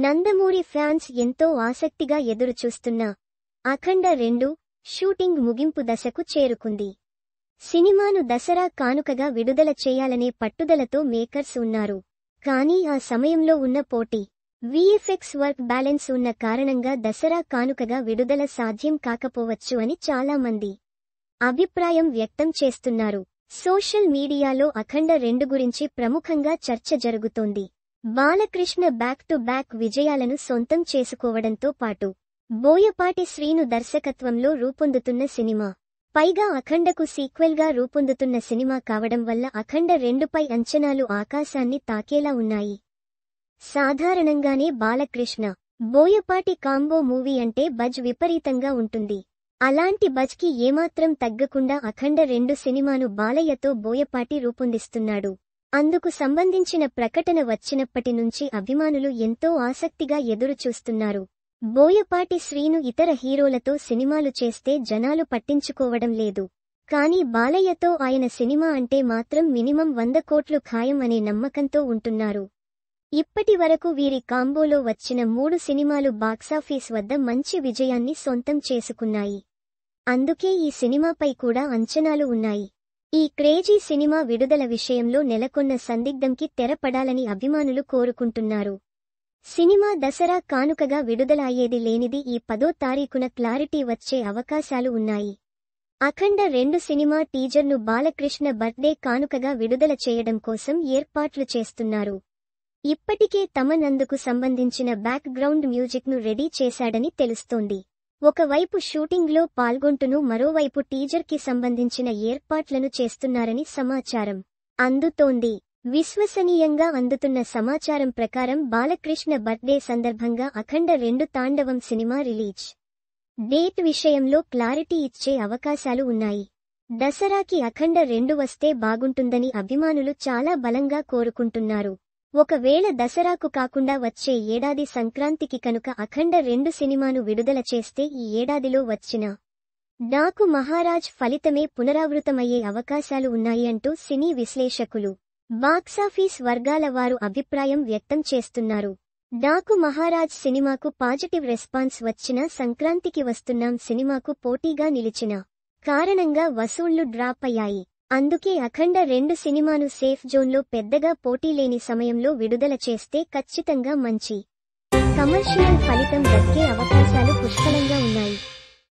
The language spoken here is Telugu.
నందమూరి ఫ్యాన్స్ ఎంతో ఆసక్తిగా ఎదురుచూస్తున్న అఖండ 2 షూటింగ్ ముగింపు దశకు చేరుకుంది. సినిమాను దసరా కానుకగా విడుదల చేయాలనే పట్టుదలతో మేకర్స్ ఉన్నారు. కానీ ఆ సమయంలో ఉన్న పోటీ, వీఎఫ్ఎక్స్ వర్క్ బ్యాలెన్స్ ఉన్న కారణంగా దసరా కానుకగా విడుదల సాధ్యం కాకపోవచ్చు అని చాలా మంది అభిప్రాయం వ్యక్తం చేస్తున్నారు. సోషల్ మీడియాలో అఖండ 2 గురించి ప్రముఖంగా చర్చ జరుగుతోంది. బాలకృష్ణ బ్యాక్ టు బ్యాక్ విజయాలను సొంతం చేసుకోవడంతో పాటు బోయపాటి శ్రీను దర్శకత్వంలో రూపొందుతున్న సినిమా, పైగా అఖండకు సీక్వెల్గా రూపొందుతున్న సినిమా కావడం వల్ల అఖండ 2పై అంచనాలు ఆకాశాన్ని తాకేలా ఉన్నాయి. సాధారణంగానే బాలకృష్ణ, బోయపాటి కాంబో మూవీ అంటే బజ్ విపరీతంగా ఉంటుంది. అలాంటి బజ్కి ఏమాత్రం తగ్గకుండా అఖండ 2 సినిమాను బాలయ్యతో బోయపాటి రూపొందిస్తున్నాడు. అందుకు సంబంధించిన ప్రకటన వచ్చినప్పటి నుంచి అభిమానులు ఎంతో ఆసక్తిగా ఎదురుచూస్తున్నారు. బోయపాటి శ్రీను ఇతర హీరోలతో సినిమాలు చేస్తే జనాలు పట్టించుకోవడం లేదు. కానీ బాలయ్యతో ఆయన సినిమా అంటే మాత్రం మినిమం 100 కోట్లు ఖాయం అనే నమ్మకంతో ఉంటున్నారు. ఇప్పటి వరకు వీరి కాంబోలో వచ్చిన 3 సినిమాలు బాక్సాఫీస్ వద్ద మంచి విజయాన్ని సొంతం చేసుకున్నాయి. అందుకే ఈ సినిమాపై కూడా అంచనాలు ఉన్నాయి. ఈ క్రేజీ సినిమా విడుదల విషయంలో నెలకొన్న సందిగ్ధంకి తెరపడాలని అభిమానులు కోరుకుంటున్నారు. సినిమా దసరా కానుకగా విడుదల అయ్యేది లేనిది ఈ 10వ తారీఖున క్లారిటీ వచ్చే అవకాశాలు ఉన్నాయి. అఖండ 2 సినిమా టీజర్ను బాలకృష్ణ బర్త్డే కానుకగా విడుదల చేయడం కోసం ఏర్పాట్లు చేస్తున్నారు. ఇప్పటికే తమన్ అందుకు సంబంధించిన బ్యాక్ గ్రౌండ్ మ్యూజిక్ను రెడీ చేశాడని తెలుస్తోంది. ఒకవైపు షూటింగ్లో పాల్గొంటూనూ మరోవైపు టీజర్కి సంబంధించిన ఏర్పాట్లను చేస్తున్నారని సమాచారం అందుతోంది. విశ్వసనీయంగా అందుతున్న సమాచారం ప్రకారం బాలకృష్ణ బర్త్డే సందర్భంగా అఖండ 2 తాండవం సినిమా రిలీజ్ డేట్ విషయంలో క్లారిటీ ఇచ్చే అవకాశాలు ఉన్నాయి. దసరాకి అఖండ 2 వస్తే బాగుంటుందని అభిమానులు చాలా బలంగా కోరుకుంటున్నారు. ఒకవేళ దసరాకు కాకుండా వచ్చే ఏడాది సంక్రాంతికి కనుక అఖండ 2 సినిమాను విడుదల చేస్తే ఈ ఏడాదిలో వచ్చిన డాకు మహారాజ్ ఫలితమే పునరావృతమయ్యే అవకాశాలు ఉన్నాయి అంటూ సినీ విశ్లేషకులు, బాక్సాఫీస్ వర్గాల వారు అభిప్రాయం వ్యక్తం చేస్తున్నారు. డాకు మహారాజ్ సినిమాకు పాజిటివ్ రెస్పాన్స్ వచ్చినా సంక్రాంతికి వస్తున్నాం సినిమాకు పోటీగా నిలిచిన కారణంగా వసూళ్లు డ్రాప్ అయ్యాయి. అందుకే అఖండ 2 సినిమాను సేఫ్ జోన్లో పెద్దగా పోటీ లేని సమయంలో విడుదల చేస్తే ఖచ్చితంగా మంచి కమర్షియల్ ఫలితం దక్కే అవకాశాలు పుష్కలంగా ఉన్నాయి.